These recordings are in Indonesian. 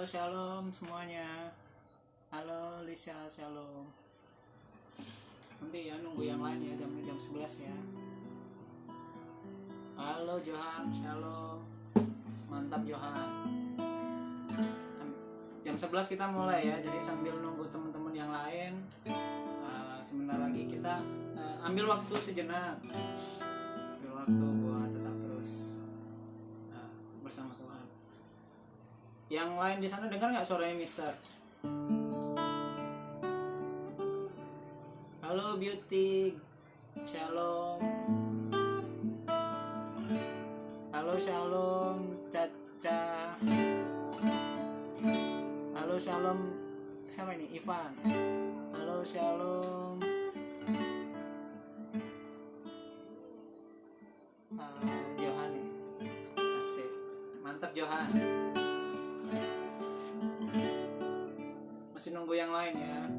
shalom semuanya. Halo Lisa, shalom. Nanti ya nunggu yang lain ya, jam 11 ya. Halo Johan, shalom. Mantap Johan. Jam 11 kita mulai ya, jadi sambil nunggu teman-teman yang lain, sebentar lagi kita ambil waktu sejenak. Ambil waktu buat tetap terus bersama Tuhan. Yang lain di sana dengar nggak suaranya Mister? Halo Beauty, shalom. Halo shalom Caca. Halo shalom, siapa ini? Ivan. Halo shalom. Johan nih. Asik. Mantap Johan. Masih nunggu yang lain ya.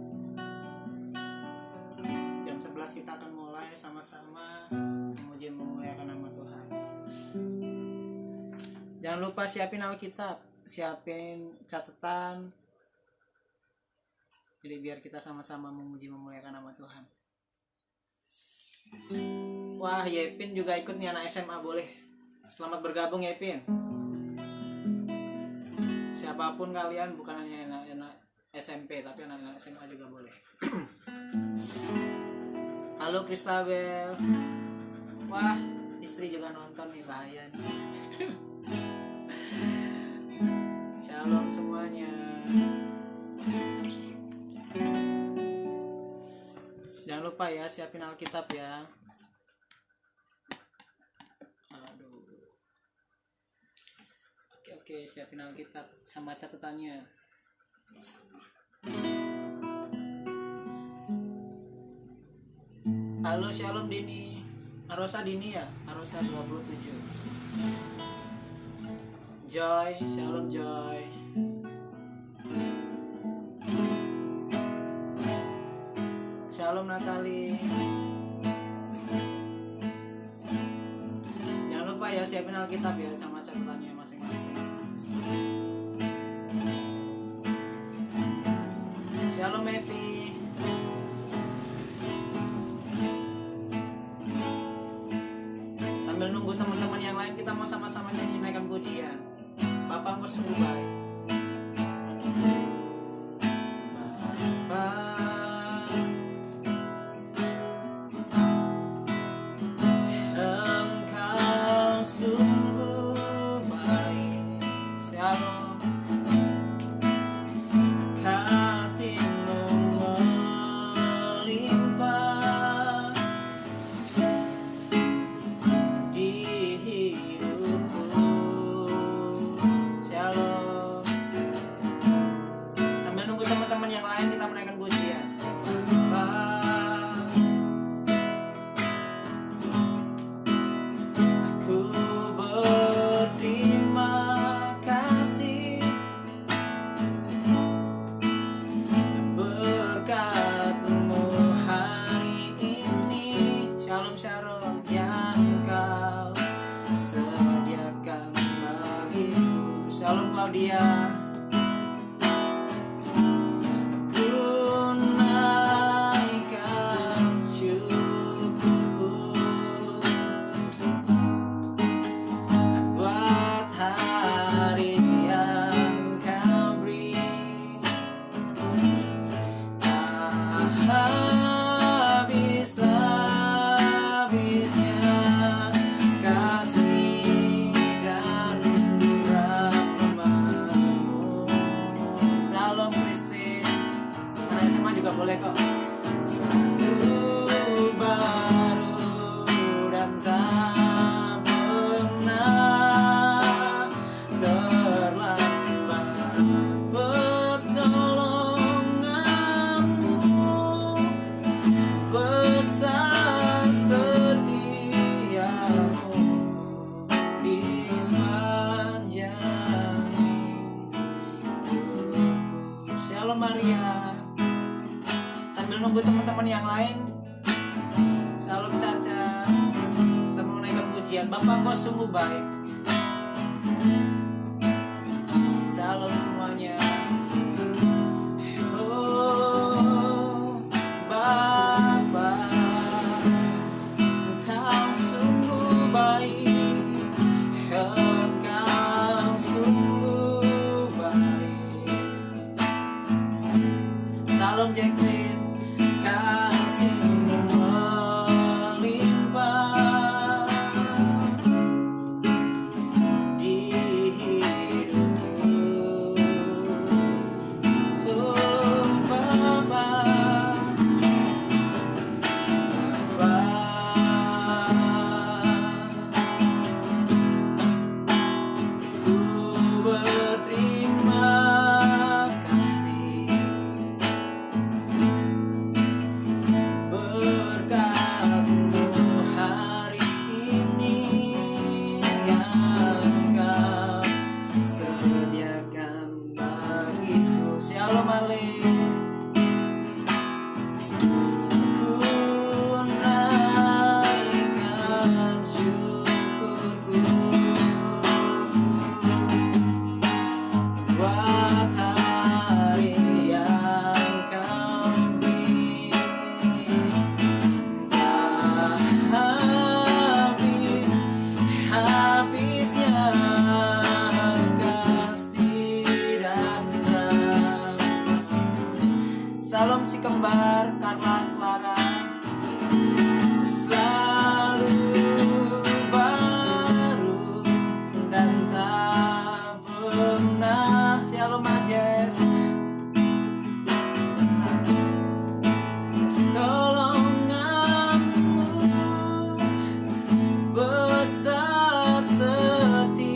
Jam 11 kita akan mulai sama-sama memuji memuliakan nama Tuhan. Jangan lupa siapin Alkitab, siapin catatan. Jadi biar kita sama-sama memuji memuliakan nama Tuhan. Wah, Yepin juga ikut nih, anak SMA, boleh. Selamat bergabung Yepin. Siapapun kalian, bukan hanya anak SMP tapi anak-anak SMA juga boleh. Halo Kristabel. Wah, istri juga nonton nih, bahaya nih. Shalom semuanya. Jangan lupa ya, siapin Alkitab ya. Aduh. Oke, siapin Alkitab sama catatannya. Halo shalom Dini. Arosa Dini ya? Arosa 27. Joy, shalom Joy. Shalom Natali. Jangan lupa ya, siapin Alkitab ya sama catatannya masing-masing. Shalom Evi. Sambil nunggu teman-teman yang lain, kita mau sama-sama nyanyi naikkan pujian. Bapak mau sungguh baik. Engkau sungguh baik. Shalom. Kasih-Mu melimpah di hidupku. Shalom. Sambil nunggu teman-teman yang lain, kita menaikkan pujian. Aku berterima kasih berkat-Mu hari ini. Shalom Sharon, yang Kau sediakan bagiku. Shalom Claudia. Aku naikkan syukurku buat hari yang Kau beri. Tak habis-habisnya kasih dan rahmat-Mu. Shalom Christine. Anak SMA juga boleh kok. Selalu baru dan tak pernah terlambat pertolongan-Mu, besar setia-Mu di sepanjang hidupku. Shalom Maria. Sambil nunggu teman-teman yang lain, shalom Caca. Kita mau naikkan pujian. Bapak Kau sungguh baik. Shalom semuanya. habisnya kasih dan rahmat. Salam si kembar Karla Clara, selalu baru dan tak pernah. Shalom Majes, tolonganmu besar setiamu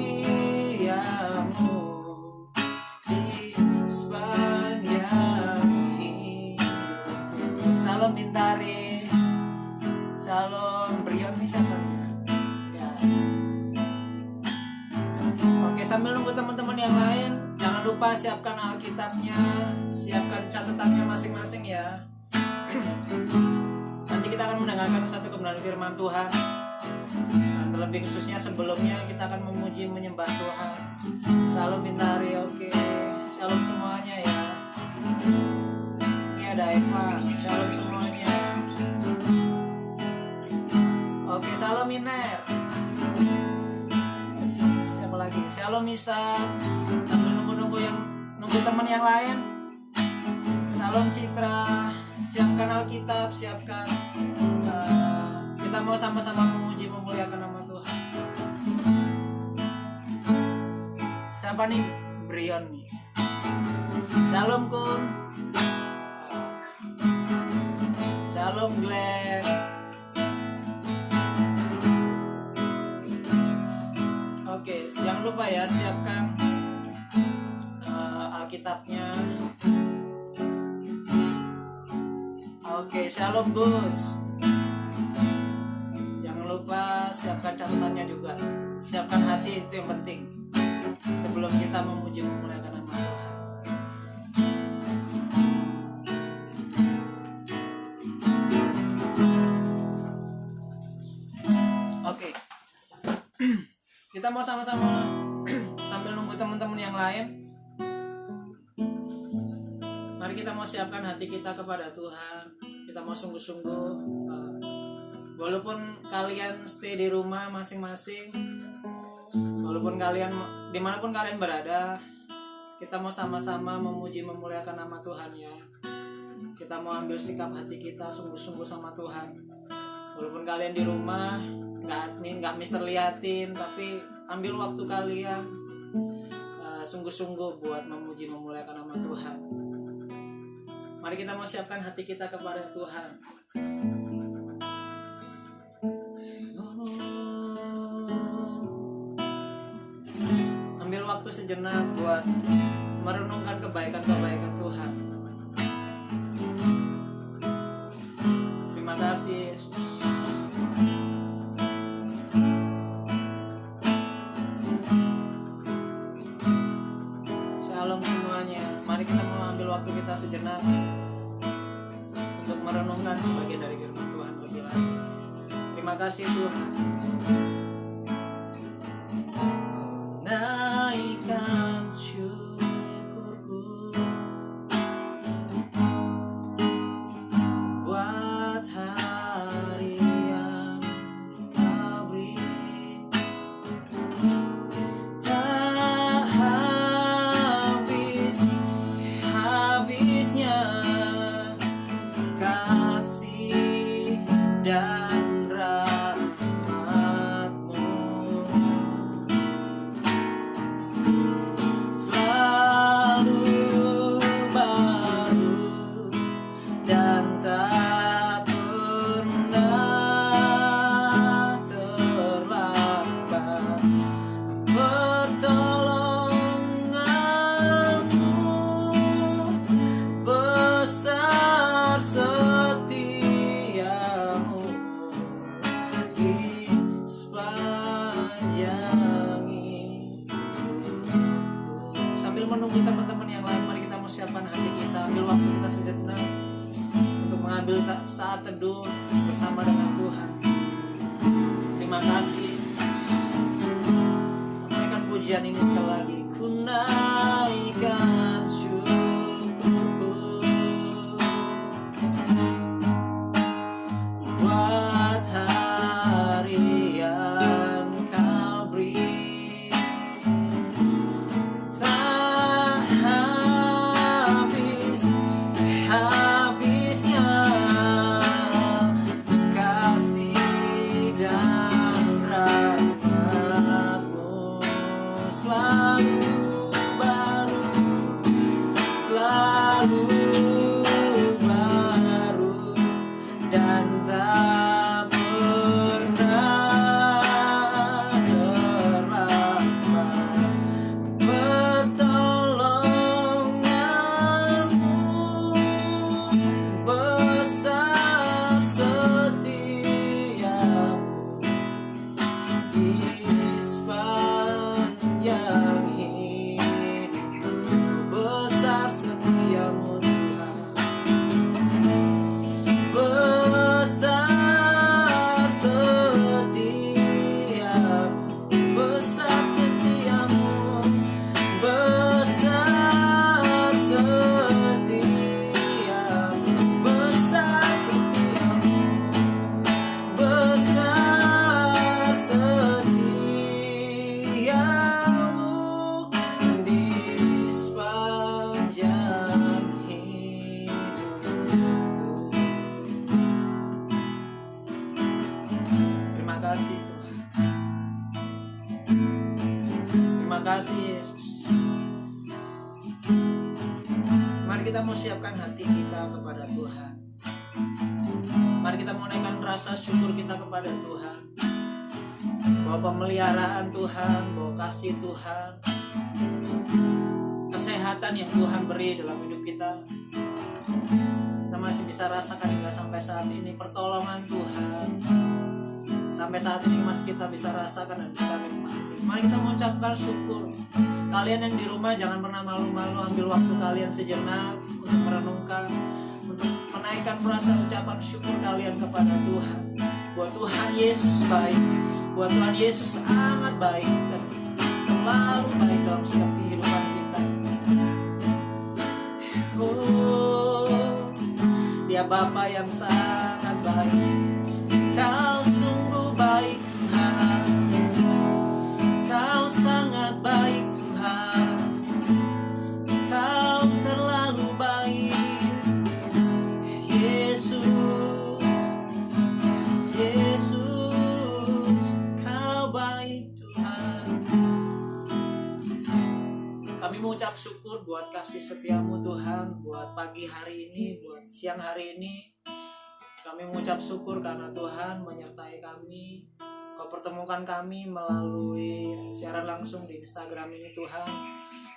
di sepanjang hidupku. Salam Bintari, salam Brion, siapa ya? Oke, sambil nunggu teman-teman yang lain, jangan lupa siapkan Alkitabnya, siapkan catatannya masing-masing ya. Nanti kita akan mendengarkan satu kebenaran firman Tuhan. Nah, terlebih khususnya sebelumnya kita akan memuji menyembah Tuhan. Salam Bintari, oke. Shalom semuanya ya. Ini ada Eva, shalom semuanya. Oke, salam Miner. Siapa lagi? Shalom Isa. Sambil nunggu teman yang lain. Salam Citra. Siapkan Alkitab, siapkan. Kita mau sama-sama memuji memuliakan nama Tuhan. Siapa nih? Brion nih. Shalom Kun. Shalom Glenn. Oke, jangan lupa ya, siapkan Alkitabnya. Oke, shalom Gus. Jangan lupa siapkan catatannya juga. Siapkan hati, itu yang penting. Sebelum kita memuji memuliakan nama Tuhan. Oke. Kita mau sama-sama sambil nunggu teman-teman yang lain. Mari kita mau siapkan hati kita kepada Tuhan. Kita mau sungguh-sungguh, walaupun kalian stay di rumah masing-masing, walaupun kalian dimanapun kalian berada, kita mau sama-sama memuji memuliakan nama Tuhan ya. Kita mau ambil sikap hati kita sungguh-sungguh sama Tuhan. Walaupun kalian di rumah nggak mister liatin, tapi ambil waktu kalian sungguh-sungguh buat memuji memuliakan nama Tuhan. Mari kita mau siapkan hati kita kepada Tuhan. Ambil waktu sejenak buat merenungkan kebaikan-kebaikan Tuhan. Terima kasih Yesus. Shalom semuanya. Mari kita mau ambil waktu kita sejenak untuk merenungkan sebagian dari firman Tuhan lebih lanjut. Terima kasih Tuhan. Naikkan syukurku buat hari yang Kau beri. Tak habisnya kasih dan rahmat-Mu, selalu baru dan tak pernah terlambat. Pertolongan-Mu besar setiamu di sepanjang hidupku. Sambil menunggu teman-teman yang lain, mari kita mau siapkan hati kita, ambil waktu kita sejenak untuk mengambil saat teduh bersama dengan Tuhan. Terima kasih. Naikkan pujian ini sekali lagi. Ku naikkan syukurku buat hari yang Kau beri. Terima kasih Yesus. Mari kita mau siapkan hati kita kepada Tuhan. Mari kita mau naikkan rasa syukur kita kepada Tuhan, bahwa pemeliharaan Tuhan, bahwa kasih Tuhan, kesehatan yang Tuhan beri dalam hidup kita. Kita masih bisa rasakan hingga sampai saat ini pertolongan Tuhan. Sampai saat ini masih kita bisa rasakan dan kita nikmati. Mari kita mengucapkan syukur. Kalian yang di rumah jangan pernah malu-malu, ambil waktu kalian sejenak untuk merenungkan, untuk menaikkan perasaan ucapan syukur kalian kepada Tuhan. Buat Tuhan Yesus baik, buat Tuhan Yesus sangat baik dan terlalu baik dalam setiap kehidupan kita. Oh, Dia Bapa yang sangat baik. Kau sungguh baik Tuhan, Kau sangat baik Tuhan, Kau terlalu baik. Yesus, Yesus, Kau baik Tuhan. Kami mengucap syukur buat kasih setiamu Tuhan, buat pagi hari ini, buat siang hari ini. Kami mengucap syukur karena Tuhan menyertai kami. Kau pertemukan kami melalui siaran langsung di Instagram ini Tuhan.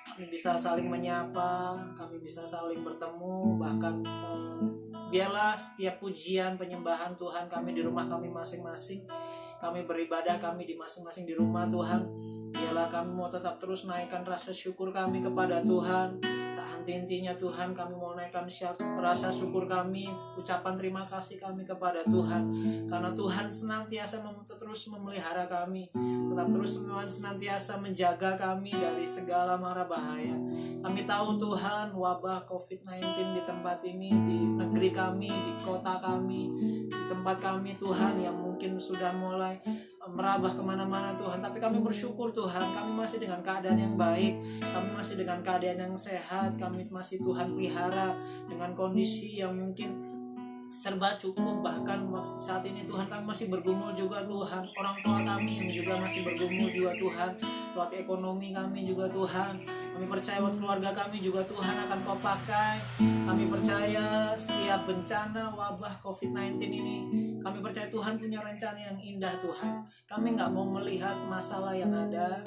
Kami bisa saling menyapa, kami bisa saling bertemu. Bahkan biarlah setiap pujian, penyembahan Tuhan kami di rumah kami masing-masing. Kami beribadah kami di masing-masing di rumah Tuhan. Biarlah kami mau tetap terus naikkan rasa syukur kami kepada Tuhan. Intinya Tuhan, kami mau naikkan rasa syukur kami, ucapan terima kasih kami kepada Tuhan, karena Tuhan senantiasa terus memelihara kami, tetap terus Tuhan senantiasa menjaga kami dari segala mara bahaya. Kami tahu Tuhan, wabah COVID-19 di tempat ini, di negeri kami, di kota kami, di tempat kami Tuhan, yang mungkin sudah mulai merambah kemana-mana Tuhan, tapi kami bersyukur Tuhan, kami masih dengan keadaan yang baik, kami masih dengan keadaan yang sehat, kami masih Tuhan pelihara dengan kondisi yang mungkin serba cukup. Bahkan saat ini Tuhan kami masih bergumul juga Tuhan, orang tua kami yang juga masih bergumul juga Tuhan, lewat ekonomi kami juga Tuhan. Kami percaya buat keluarga kami juga Tuhan akan Kau pakai. Kami percaya setiap bencana wabah COVID-19 ini, kami percaya Tuhan punya rencana yang indah Tuhan. Kami gak mau melihat masalah yang ada,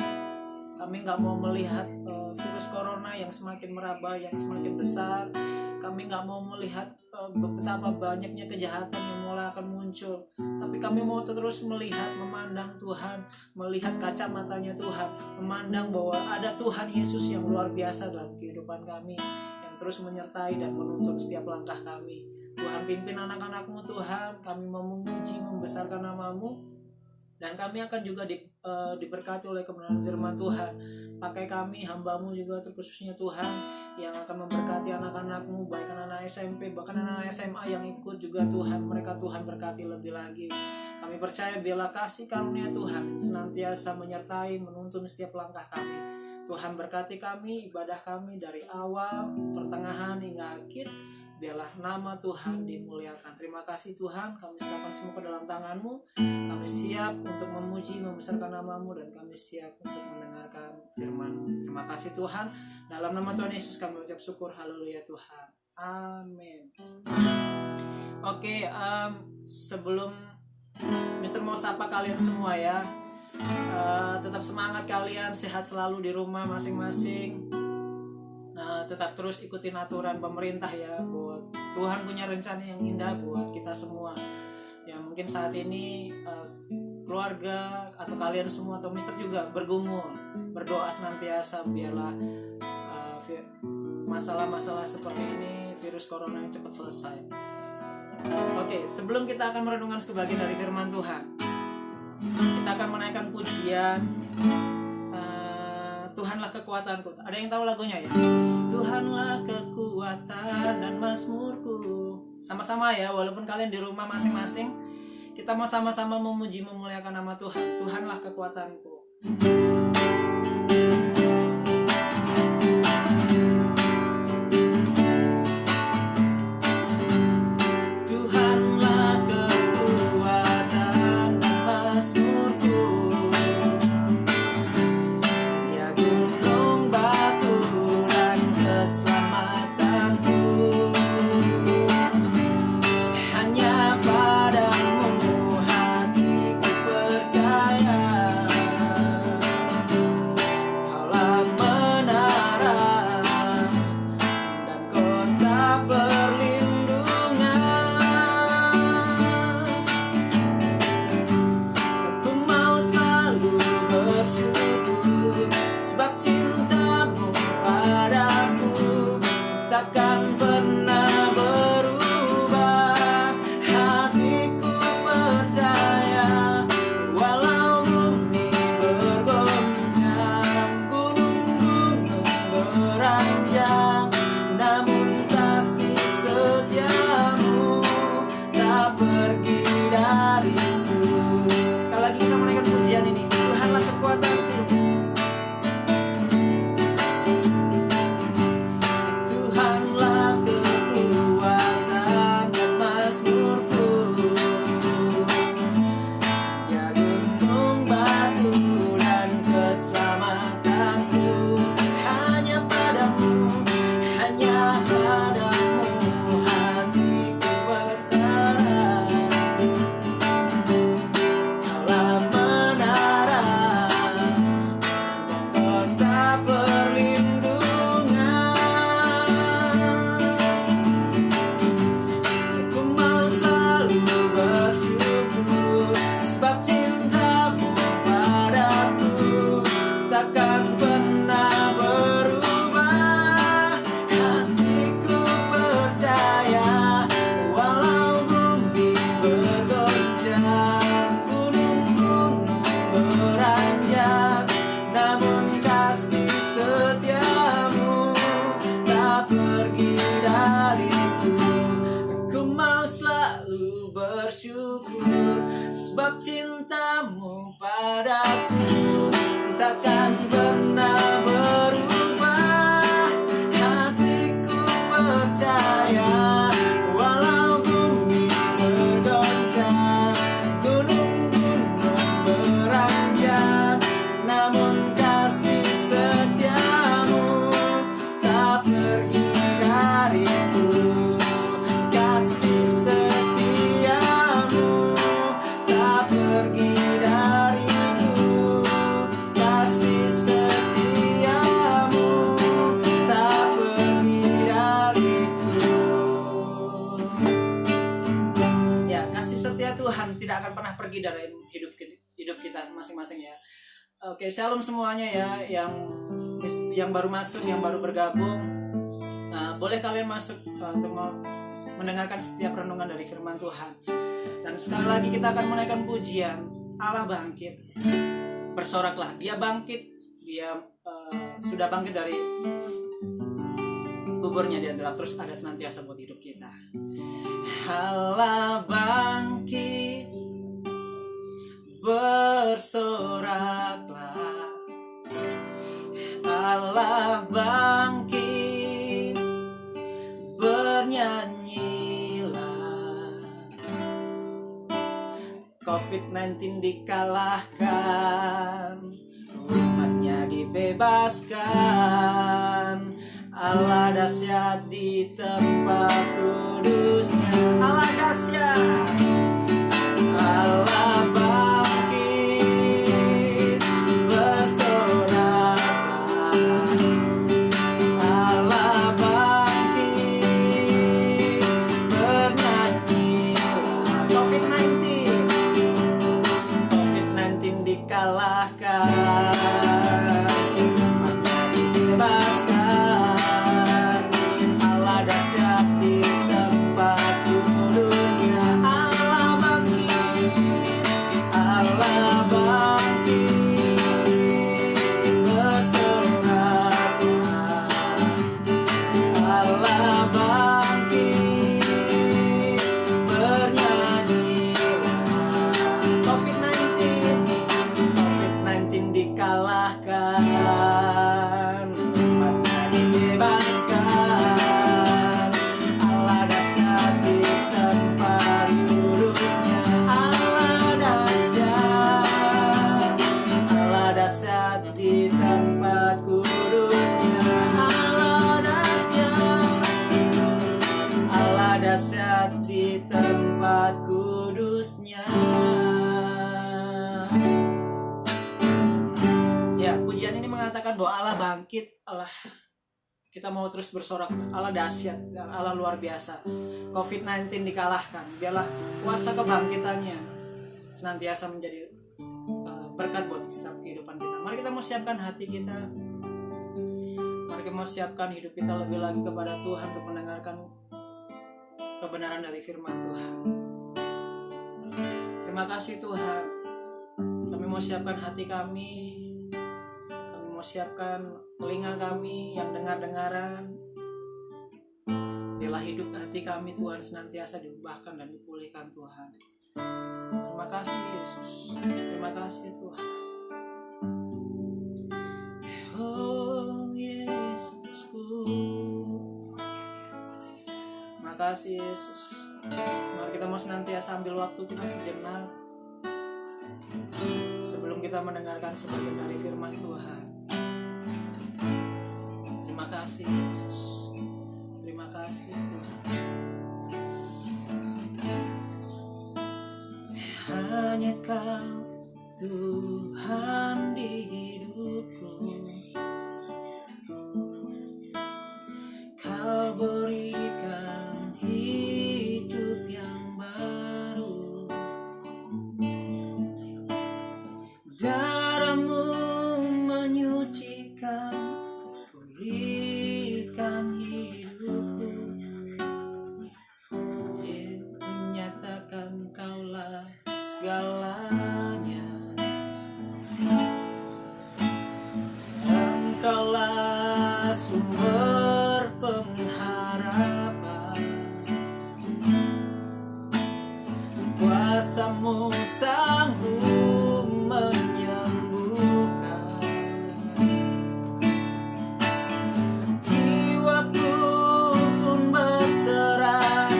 kami gak mau melihat virus corona yang semakin merambah, yang semakin besar. Kami gak mau melihat betapa banyaknya kejahatan yang mulai akan muncul, tapi kami mau terus melihat, memandang Tuhan, melihat kacamatanya Tuhan, memandang bahwa ada Tuhan Yesus yang luar biasa dalam kehidupan kami, yang terus menyertai dan menuntun setiap langkah kami. Tuhan, pimpin anak-anak-Mu Tuhan, kami mau memuji, membesarkan nama-Mu, dan kami akan juga diberkati oleh kebenaran firman Tuhan. Pakai kami, hamba-Mu juga terkhususnya Tuhan, yang akan memberkati anak-anak-Mu, baik anak-anak SMP, bahkan anak-anak SMA yang ikut juga Tuhan. Mereka Tuhan berkati lebih lagi. Kami percaya biarlah kasih karunia Tuhan senantiasa menyertai, menuntun setiap langkah kami. Tuhan berkati kami, ibadah kami dari awal, pertengahan hingga akhir. Biarlah nama Tuhan dimuliakan. Terima kasih Tuhan, kami serahkan semua ke dalam tangan-Mu. Kami siap untuk memuji, membesarkan nama-Mu, dan kami siap untuk mendengarkan firman-Mu. Terima kasih Tuhan. Dalam nama Tuhan Yesus kami ucap syukur. Haleluya Tuhan. Amin. Oke, sebelum Mister mau sapa kalian semua ya. Tetap semangat kalian, sehat selalu di rumah masing-masing. Tetap terus ikutin aturan pemerintah ya, buat Tuhan punya rencana yang indah buat kita semua. Ya mungkin saat ini keluarga atau kalian semua atau Mister juga bergumul, berdoa senantiasa biarlah masalah-masalah seperti ini, virus corona yang cepat selesai. Oke, sebelum kita akan merenungkan sebagian dari firman Tuhan, kita akan menaikkan pujian Tuhanlah kekuatanku. Ada yang tahu lagunya ya? Tuhanlah kekuatan dan mazmurku. Sama-sama ya, walaupun kalian di rumah masing-masing, kita mau sama-sama memuji, memuliakan nama Tuhan. Tuhanlah kekuatanku. Dia sebab cintamu padaku takkan pernah berubah. Hatiku percaya walau bumi bergoncang, gunung-gunung beranjak, namun kasih setiamu tak pergi dariku. Sekali lagi kita menaikkan pujian ini. Tuhanlah kekuatanku, Tuhanlah kekuatan dan mazmurku. Ya gunung batu dan keselamatanku, hanya padamu, hanya padamu hatiku bersarang. Kaulah menara dan kota perlindungan. Aku mau selalu bersyukur sebab cintamu padaku takkan pernah berubah. Hatiku percaya walau bumi bergoncang, gunung-gunung beranjak, namun kasih setiamu tak pergi dariku. Aku mau selalu bersyukur sebab cintamu padaku takkan pernah berubah. Hatiku percaya walau bumi bergoncang, gunung-gunung beranjak, namun kasih setiamu tak pergi dariku. Kasih setiamu tak pergi dariku. Kasih setiamu tak pergi dariku. Ya, kasih setia Tuhan tidak akan pernah pergi dari hidup kita masing-masing ya. Oke, shalom semuanya ya, yang baru masuk, yang baru bergabung. Boleh kalian masuk untuk mendengarkan setiap renungan dari firman Tuhan. Dan sekali lagi kita akan menaikkan pujian. Allah bangkit, bersoraklah, dia bangkit, dia sudah bangkit dari kuburnya, dia tetap terus ada senantiasa buat hidup kita. Allah bangkit, bersoraklah, Allah bangkit, bernyanyilah. COVID-19 dikalahkan, umatnya dibebaskan. Allah dahsyat di tempat kudusnya. Allah dahsyat, Allah bangkit, bersoraklah, Allah bangkit, bernyanyilah. COVID-19 dikalahkan, umatnya dibebaskan. Allah dahsyat di tempat kudusnya. Allah bangkit, Allah bangkit, bersoraklah, Allah bangkit, bernyanyilah. COVID-19 dikalahkan, umatnya dibebaskan. Allah dahsyat di tempat kudusnya. Allah dahsyat, Allah dahsyat di tempat kudusnya. Allah dahsyat, Allah dahsyat di tempat kudusnya. Ya, pujian ini mengatakan bahwa Allah bangkit, Allah, kita mau terus bersorak, Allah dahsyat, Allah luar biasa. COVID-19 dikalahkan, biarlah kuasa kebangkitannya senantiasa menjadi berkat buat setiap kehidupan kita. Mari kita mau siapkan hati kita, lagi mau siapkan hidup kita lebih lagi kepada Tuhan untuk mendengarkan kebenaran dari firman Tuhan. Terima kasih Tuhan. Kami mau siapkan hati kami. Kami mau siapkan telinga kami yang dengar-dengaran. Biarlah hidup hati kami Tuhan senantiasa diubahkan dan dipulihkan Tuhan. Terima kasih Yesus. Terima kasih Tuhan. Oh Yesusku. Terima kasih Yesus. Mari kita mau senantiasa ambil waktu kita sejenak sebelum kita mendengarkan sebagian dari firman Tuhan. Terima kasih Yesus. Terima kasih Tuhan. Hanya Kau Tuhan di hidupku. Kau berikan hidup yang baru. Darah-Mu menyucikan, pulihkan hidupku. Menyatakan Kaulah segalanya. Engkaulah sumber pengharapan. Kuasa-Mu sanggup menyembuhkan. Jiwaku pun berserah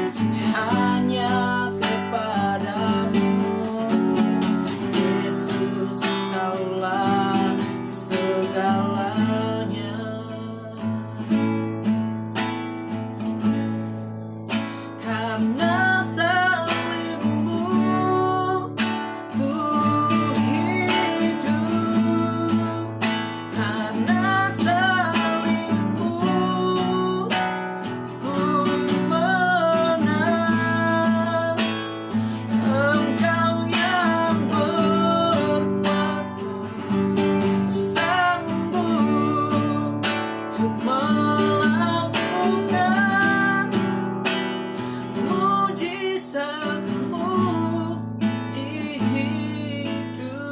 hanya kepadamu. Yesus, Kaulah segalanya. Karena salib-Mu ku hidup. Karena salib-Mu ku menang. Engkau yang berkuasa, sanggup untuk melakukan mujizat-Mu di hidupku.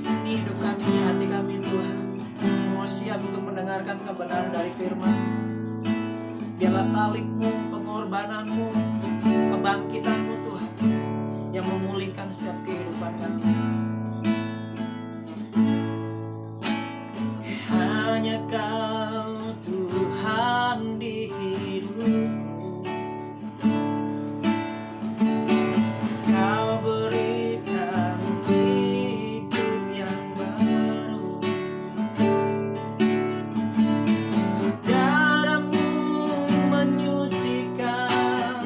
Ini hidup kami, hati kami Tuhan, mau siap untuk mendengarkan kebenaran dari firman. Biarlah salib-Mu, pengorbanan-Mu, kebangkitan-Mu Tuhan yang memulihkan setiap kehidupan kami. Hanya Kau Tuhan di hidupku. Kau berikan hidup yang baru. Darah-Mu menyucikan,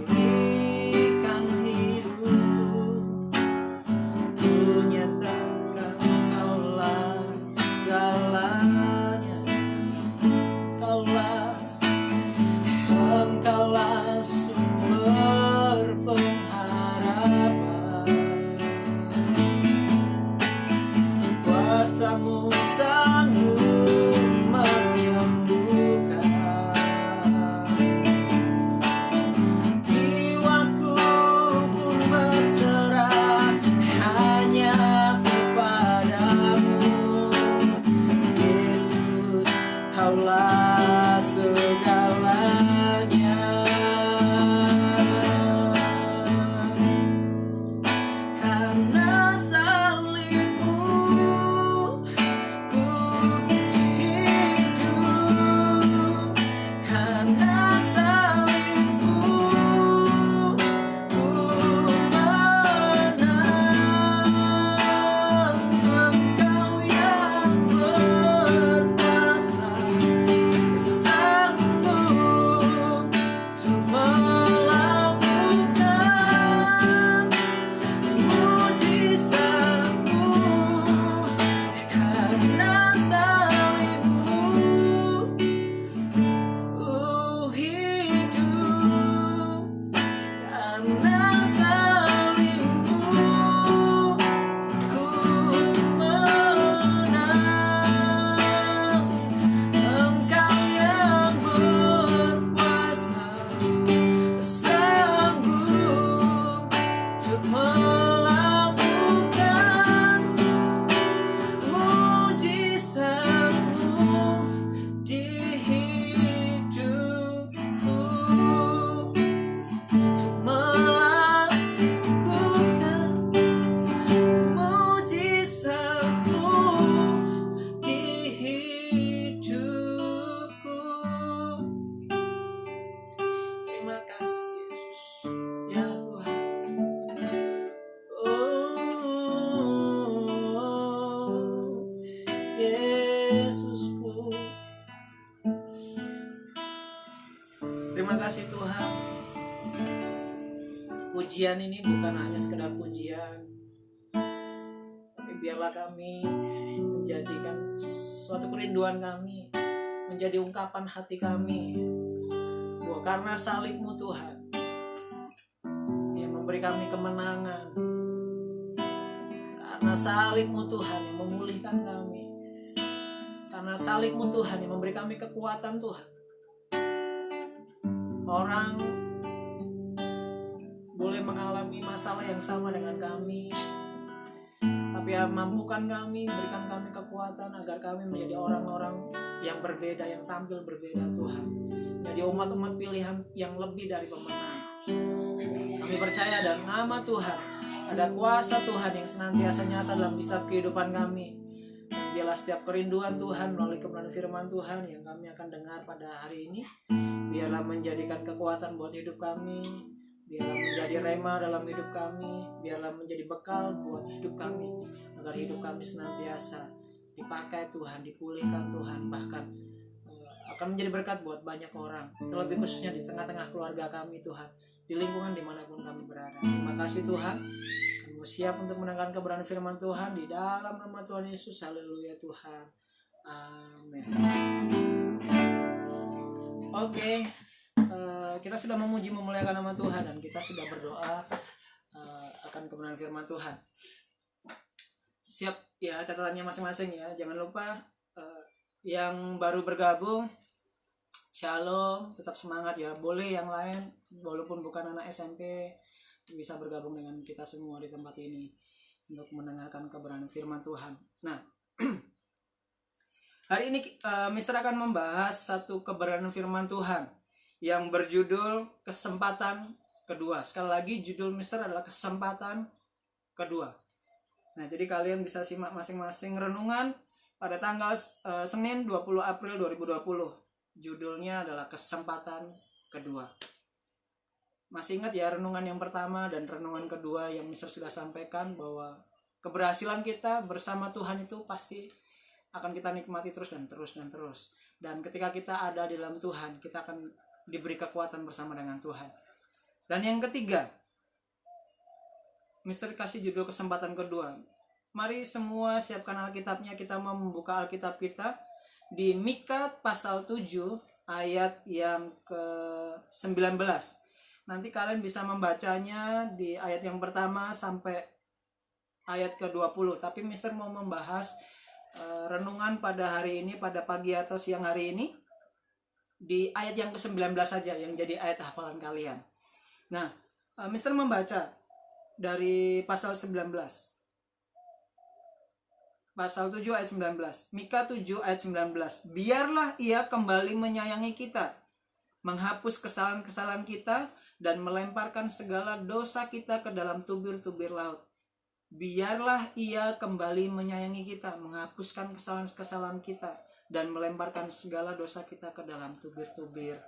pulihkan hidupku. kasih Tuhan, pujian ini bukan hanya sekedar pujian, tapi biarlah kami menjadikan suatu kerinduan kami, menjadi ungkapan hati kami, bahwa karena salib-Mu Tuhan yang memberi kami kemenangan, karena salib-Mu Tuhan yang memulihkan kami, karena salib-Mu Tuhan yang memberi kami kekuatan Tuhan. Orang boleh mengalami masalah yang sama dengan kami, tapi mampukan kami, berikan kami kekuatan agar kami menjadi orang-orang yang berbeda, yang tampil berbeda Tuhan, jadi umat-umat pilihan yang lebih dari pemenang. Kami percaya dalam nama Tuhan ada kuasa Tuhan yang senantiasa nyata dalam setiap kehidupan kami. Biarlah setiap kerinduan Tuhan melalui kebenaran firman Tuhan yang kami akan dengar pada hari ini, biarlah menjadikan kekuatan buat hidup kami, biarlah menjadi rema dalam hidup kami, biarlah menjadi bekal buat hidup kami, agar hidup kami senantiasa dipakai Tuhan, dipulihkan Tuhan, bahkan akan menjadi berkat buat banyak orang, terlebih khususnya di tengah-tengah keluarga kami Tuhan, di lingkungan dimanapun kami berada. Terima kasih Tuhan, kami siap untuk mendengarkan kebenaran firman Tuhan di dalam nama Tuhan Yesus. Haleluya Tuhan, amin. Oke, kita sudah memuji memuliakan nama Tuhan dan kita sudah berdoa akan kebenaran firman Tuhan. Siap ya catatannya masing-masing ya, jangan lupa yang baru bergabung, shalom, tetap semangat ya. Boleh yang lain walaupun bukan anak SMP bisa bergabung dengan kita semua di tempat ini untuk mendengarkan kebenaran firman Tuhan. Nah, hari ini Mister akan membahas satu kebenaran firman Tuhan yang berjudul kesempatan kedua. Sekali lagi judul Mister adalah kesempatan kedua. Nah, jadi kalian bisa simak masing-masing renungan pada tanggal Senin 20 April 2020. Judulnya adalah kesempatan kedua. Masih ingat ya renungan yang pertama dan renungan kedua yang Mister sudah sampaikan, bahwa keberhasilan kita bersama Tuhan itu pasti akan kita nikmati terus dan terus dan terus. Dan ketika kita ada di dalam Tuhan, kita akan diberi kekuatan bersama dengan Tuhan. Dan yang ketiga, Mister kasih judul kesempatan kedua. Mari semua siapkan Alkitabnya, kita mau membuka Alkitab kita di Mika pasal 7 ayat yang ke-19. Nanti kalian bisa membacanya di ayat yang pertama sampai ayat ke-20. Tapi Mister mau membahas renungan pada hari ini, pada pagi atau siang hari ini, di ayat yang ke-19 saja yang jadi ayat hafalan kalian. Nah, Mister membaca dari pasal 19. Pasal 7 ayat 19. Mika 7 ayat 19. Biarlah ia kembali menyayangi kita, menghapus kesalahan-kesalahan kita, dan melemparkan segala dosa kita ke dalam tubir-tubir laut. Biarlah ia kembali menyayangi kita, menghapuskan kesalahan-kesalahan kita, dan melemparkan segala dosa kita ke dalam tubir-tubir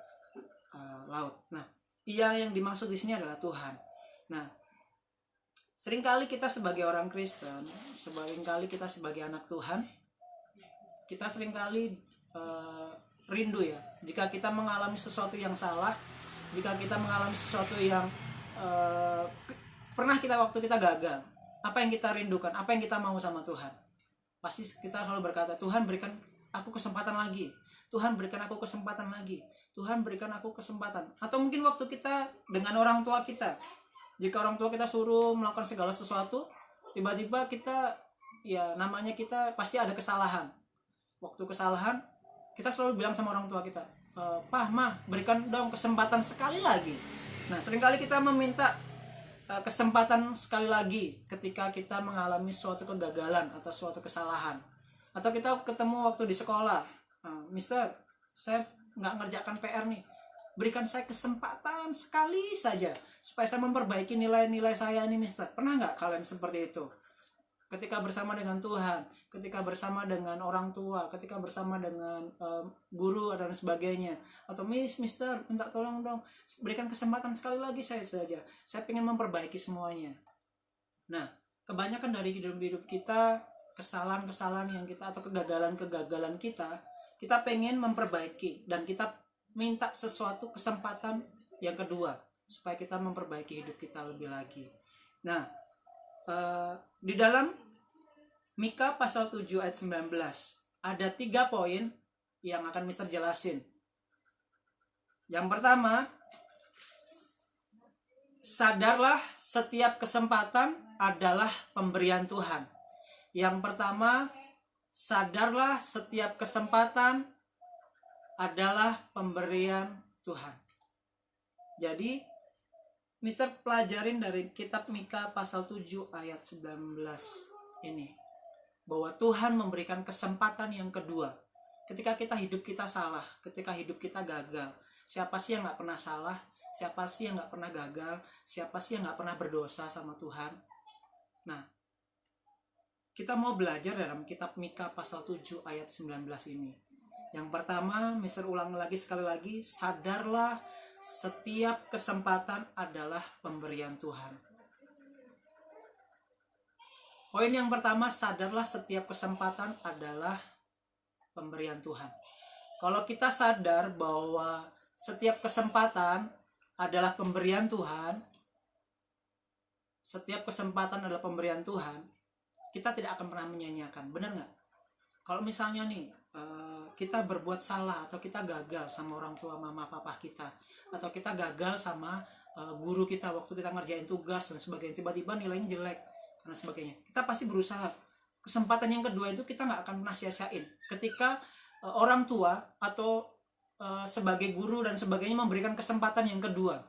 laut. Nah, ia yang dimaksud di sini adalah Tuhan. Nah, seringkali kita sebagai orang Kristen, seringkali kita sebagai anak Tuhan, kita seringkali rindu ya, jika kita mengalami sesuatu yang salah, jika kita mengalami sesuatu yang pernah kita waktu kita gagal, apa yang kita rindukan, apa yang kita mau sama Tuhan? Pasti kita selalu berkata, Tuhan berikan aku kesempatan lagi, Tuhan berikan aku kesempatan lagi, Tuhan berikan aku kesempatan. Atau mungkin waktu kita dengan orang tua kita, jika orang tua kita suruh melakukan segala sesuatu, tiba-tiba kita, ya namanya kita pasti ada kesalahan. Waktu kesalahan, kita selalu bilang sama orang tua kita, Pah, Mah, berikan dong kesempatan sekali lagi. Nah, seringkali kita meminta kesempatan sekali lagi ketika kita mengalami suatu kegagalan atau suatu kesalahan. Atau kita ketemu waktu di sekolah, Mister, saya nggak ngerjakan PR nih, berikan saya kesempatan sekali saja supaya saya memperbaiki nilai-nilai saya nih Mister. Pernah nggak kalian seperti itu? Ketika bersama dengan Tuhan, ketika bersama dengan orang tua, ketika bersama dengan guru dan sebagainya, atau Mister minta tolong dong, berikan kesempatan sekali lagi saya saja, saya ingin memperbaiki semuanya. Nah, kebanyakan dari hidup kita, kesalahan-kesalahan yang kita atau kegagalan-kegagalan kita pengen memperbaiki dan kita minta sesuatu kesempatan yang kedua supaya kita memperbaiki hidup kita lebih lagi. Nah, di dalam Mika pasal 7 ayat 19 ada 3 poin yang akan Mister jelasin. Yang pertama, sadarlah setiap kesempatan adalah pemberian Tuhan. Yang pertama, sadarlah setiap kesempatan adalah pemberian Tuhan. Jadi, Mister pelajarin dari kitab Mika pasal 7 ayat 19 ini, bahwa Tuhan memberikan kesempatan yang kedua. Ketika hidup kita salah, ketika hidup kita gagal, siapa sih yang gak pernah salah? Siapa sih yang gak pernah gagal? Siapa sih yang gak pernah berdosa sama Tuhan? Nah, kita mau belajar dalam kitab Mika pasal 7 ayat 19 ini. Yang pertama, Mister ulang lagi sekali lagi, sadarlah setiap kesempatan adalah pemberian Tuhan. Poin yang pertama, sadarlah setiap kesempatan adalah pemberian Tuhan. Kalau kita sadar bahwa setiap kesempatan adalah pemberian Tuhan, setiap kesempatan adalah pemberian Tuhan, kita tidak akan pernah menyanyiakan. Benar nggak? Kalau misalnya nih, kita berbuat salah atau kita gagal sama orang tua mama papa kita, atau kita gagal sama guru kita waktu kita ngerjain tugas dan sebagainya, tiba-tiba nilainya jelek dan sebagainya, kita pasti berusaha. Kesempatan yang kedua itu kita nggak akan pernah sia-siain. Ketika orang tua atau sebagai guru dan sebagainya memberikan kesempatan yang kedua,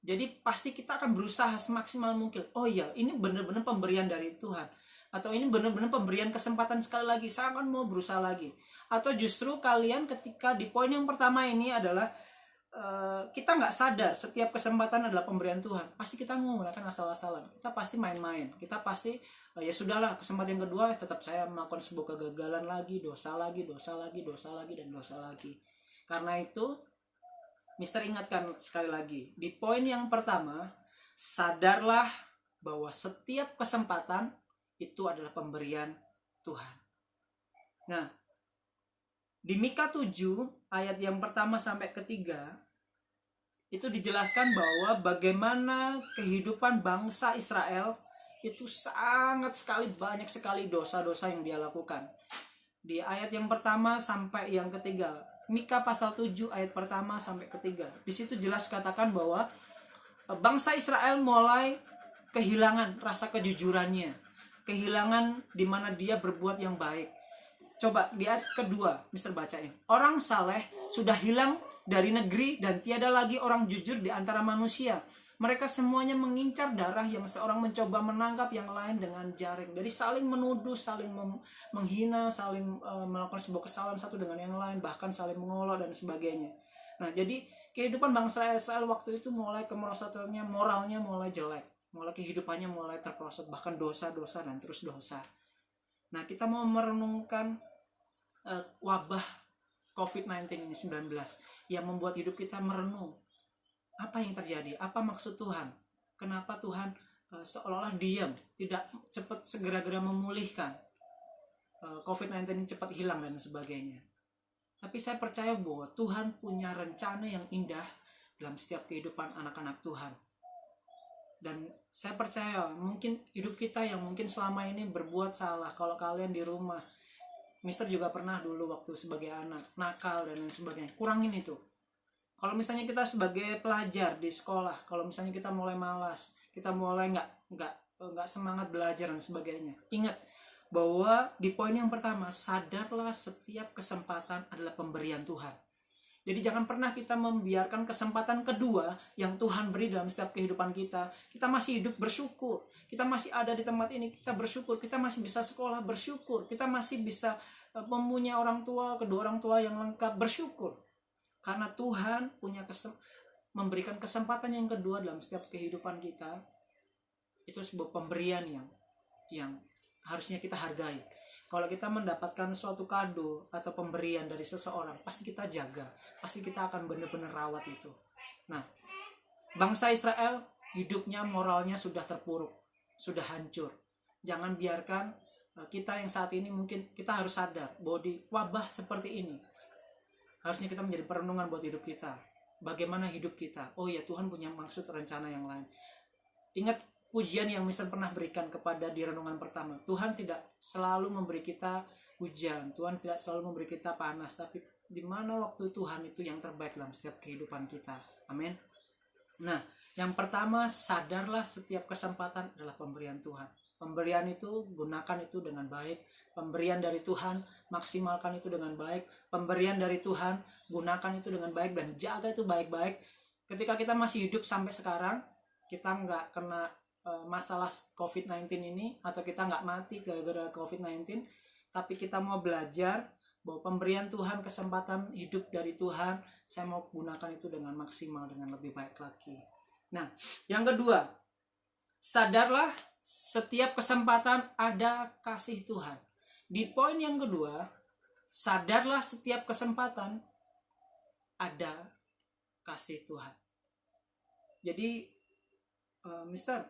jadi pasti kita akan berusaha semaksimal mungkin. Oh iya, ini benar-benar pemberian dari Tuhan, atau ini benar-benar pemberian kesempatan sekali lagi, saya akan mau berusaha lagi. Atau justru kalian ketika di poin yang pertama ini adalah kita nggak sadar setiap kesempatan adalah pemberian Tuhan, pasti kita menggunakan asal-asalan, kita pasti main-main, kita pasti ya sudahlah, kesempatan yang kedua tetap saya melakukan sebuah kegagalan lagi, dosa lagi, dan dosa lagi. Karena itu Mister ingatkan sekali lagi, di poin yang pertama, sadarlah bahwa setiap kesempatan itu adalah pemberian Tuhan. Nah, di Mika 7 ayat yang pertama sampai ketiga itu dijelaskan bahwa bagaimana kehidupan bangsa Israel itu sangat sekali, banyak sekali dosa-dosa yang dia lakukan. Di ayat yang pertama sampai yang ketiga, Mika pasal 7 ayat pertama sampai ketiga, di situ jelas katakan bahwa bangsa Israel mulai kehilangan rasa kejujurannya, kehilangan di mana dia berbuat yang baik. Coba di ayat kedua, Mister bacain. Orang saleh sudah hilang dari negeri dan tiada lagi orang jujur di antara manusia. Mereka semuanya mengincar darah yang seorang mencoba menangkap yang lain dengan jaring. Jadi saling menuduh, saling menghina, saling melakukan sebuah kesalahan satu dengan yang lain, bahkan saling mengolok dan sebagainya. Nah, jadi kehidupan bangsa Israel waktu itu mulai kemerosotannya, moralnya mulai jelek, mulai kehidupannya mulai terperosot, bahkan dosa-dosa dan terus dosa. Nah, kita mau merenungkan wabah COVID-19 ini 19 yang membuat hidup kita merenung. Apa yang terjadi? Apa maksud Tuhan? Kenapa Tuhan seolah-olah diam, tidak cepat segera-gera memulihkan COVID-19 ini cepat hilang dan sebagainya. Tapi saya percaya bahwa Tuhan punya rencana yang indah dalam setiap kehidupan anak-anak Tuhan. Dan saya percaya mungkin hidup kita yang mungkin selama ini berbuat salah. Kalau kalian di rumah, Mister juga pernah dulu waktu sebagai anak nakal dan lain sebagainya, kurangin itu. Kalau misalnya kita sebagai pelajar di sekolah, kalau misalnya kita mulai malas, kita mulai nggak semangat belajar dan sebagainya, ingat bahwa di poin yang pertama, sadarlah setiap kesempatan adalah pemberian Tuhan. Jadi jangan pernah kita membiarkan kesempatan kedua yang Tuhan beri dalam setiap kehidupan kita. Kita masih hidup, bersyukur. Kita masih ada di tempat ini, kita bersyukur. Kita masih bisa sekolah, bersyukur. Kita masih bisa mempunyai orang tua, kedua orang tua yang lengkap, bersyukur. Karena Tuhan punya memberikan kesempatan yang kedua dalam setiap kehidupan kita. Itu sebuah pemberian yang harusnya kita hargai. Kalau kita mendapatkan suatu kado atau pemberian dari seseorang, pasti kita jaga, pasti kita akan benar-benar rawat itu. Nah, bangsa Israel hidupnya, moralnya sudah terpuruk, sudah hancur. Jangan biarkan kita yang saat ini, mungkin kita harus sadar bahwa di wabah seperti ini, Harusnya kita menjadi perenungan buat hidup kita. Bagaimana hidup kita? Oh ya, Tuhan punya maksud rencana yang lain. Ingat pujian yang Mister pernah berikan kepada di renungan pertama. Tuhan tidak selalu memberi kita hujan. Tuhan tidak selalu memberi kita panas. Tapi di mana waktu Tuhan itu yang terbaik dalam setiap kehidupan kita. Amin. Nah, yang pertama, sadarlah setiap kesempatan adalah pemberian Tuhan. Pemberian itu, gunakan itu dengan baik. Pemberian dari Tuhan, maksimalkan itu dengan baik. Pemberian dari Tuhan, gunakan itu dengan baik dan jaga itu baik-baik. Ketika kita masih hidup sampai sekarang, kita nggak kena masalah COVID-19 ini, atau kita nggak mati gara-gara COVID-19, tapi kita mau belajar bahwa pemberian Tuhan, kesempatan hidup dari Tuhan, saya mau gunakan itu dengan maksimal, dengan lebih baik lagi. Nah, yang kedua, sadarlah setiap kesempatan ada kasih Tuhan. Di poin yang kedua, sadarlah setiap kesempatan ada kasih Tuhan. Jadi, Mister,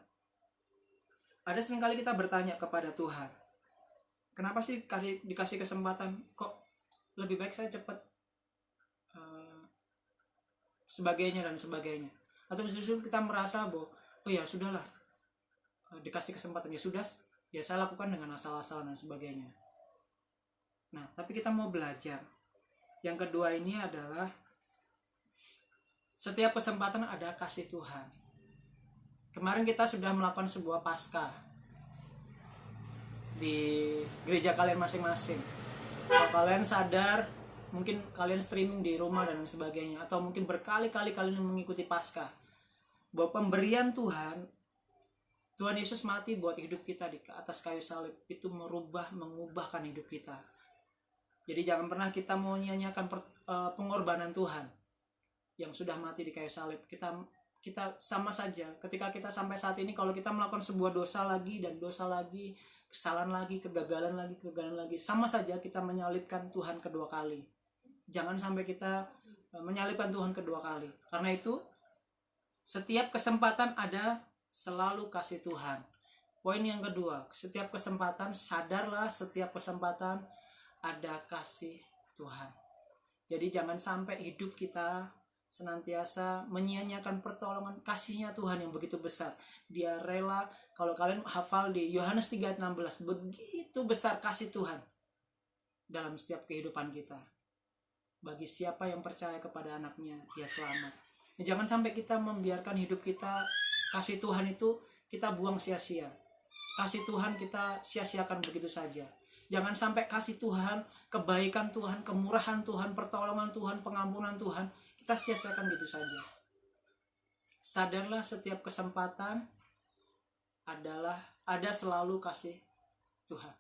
ada seringkali kita bertanya kepada Tuhan, kenapa sih kali dikasih kesempatan kok lebih baik saya cepat sebagainya dan sebagainya. Atau justru kita merasa bahwa oh ya sudahlah, dikasih kesempatan ya sudah, ya saya lakukan dengan asal-asalan dan sebagainya. Nah, tapi kita mau belajar. Yang kedua ini adalah setiap kesempatan ada kasih Tuhan. Kemarin kita sudah melakukan sebuah Paskah di gereja kalian masing-masing. Kalau kalian sadar, mungkin kalian streaming di rumah dan sebagainya, atau mungkin berkali-kali kalian mengikuti Paskah, bahwa pemberian Tuhan Yesus mati buat hidup kita di atas kayu salib, itu mengubahkan hidup kita. Jadi jangan pernah kita mau nyanyiakan pengorbanan Tuhan yang sudah mati di kayu salib. Kita sama saja ketika kita sampai saat ini, kalau kita melakukan sebuah dosa lagi dan dosa lagi, kesalahan lagi, kegagalan lagi, sama saja kita menyalibkan Tuhan kedua kali. Jangan sampai kita menyalibkan Tuhan kedua kali. Karena itu, setiap kesempatan ada selalu kasih Tuhan. Poin yang kedua, setiap kesempatan, sadarlah setiap kesempatan ada kasih Tuhan. Jadi jangan sampai hidup kita senantiasa menyia-nyiakan pertolongan kasihnya Tuhan yang begitu besar. Dia rela, kalau kalian hafal di Yohanes 3:16, begitu besar kasih Tuhan dalam setiap kehidupan kita. Bagi siapa yang percaya kepada anaknya, dia selamat. Jangan sampai kita membiarkan hidup kita, kasih Tuhan itu kita buang sia-sia. Kasih Tuhan kita sia-siakan begitu saja. Jangan sampai kasih Tuhan, kebaikan Tuhan, kemurahan Tuhan, pertolongan Tuhan, pengampunan Tuhan, kita sia-siakan gitu saja. Sadarlah setiap kesempatan ada selalu kasih Tuhan.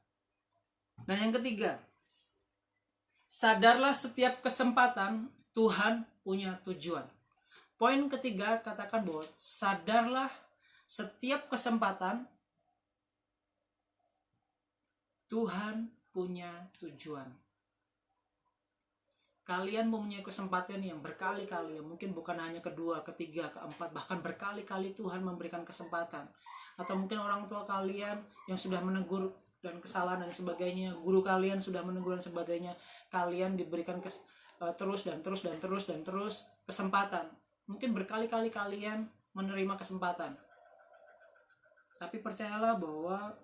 Nah, yang ketiga, sadarlah setiap kesempatan Tuhan punya tujuan. Poin ketiga, katakan bahwa sadarlah setiap kesempatan Tuhan punya tujuan. Kalian mempunyai kesempatan yang berkali-kali, mungkin bukan hanya kedua, ketiga, keempat, bahkan berkali-kali Tuhan memberikan kesempatan. Atau mungkin orang tua kalian yang sudah menegur dan kesalahan dan sebagainya, guru kalian sudah menegur dan sebagainya, kalian diberikan terus kesempatan. Mungkin berkali-kali kalian menerima kesempatan. Tapi percayalah bahwa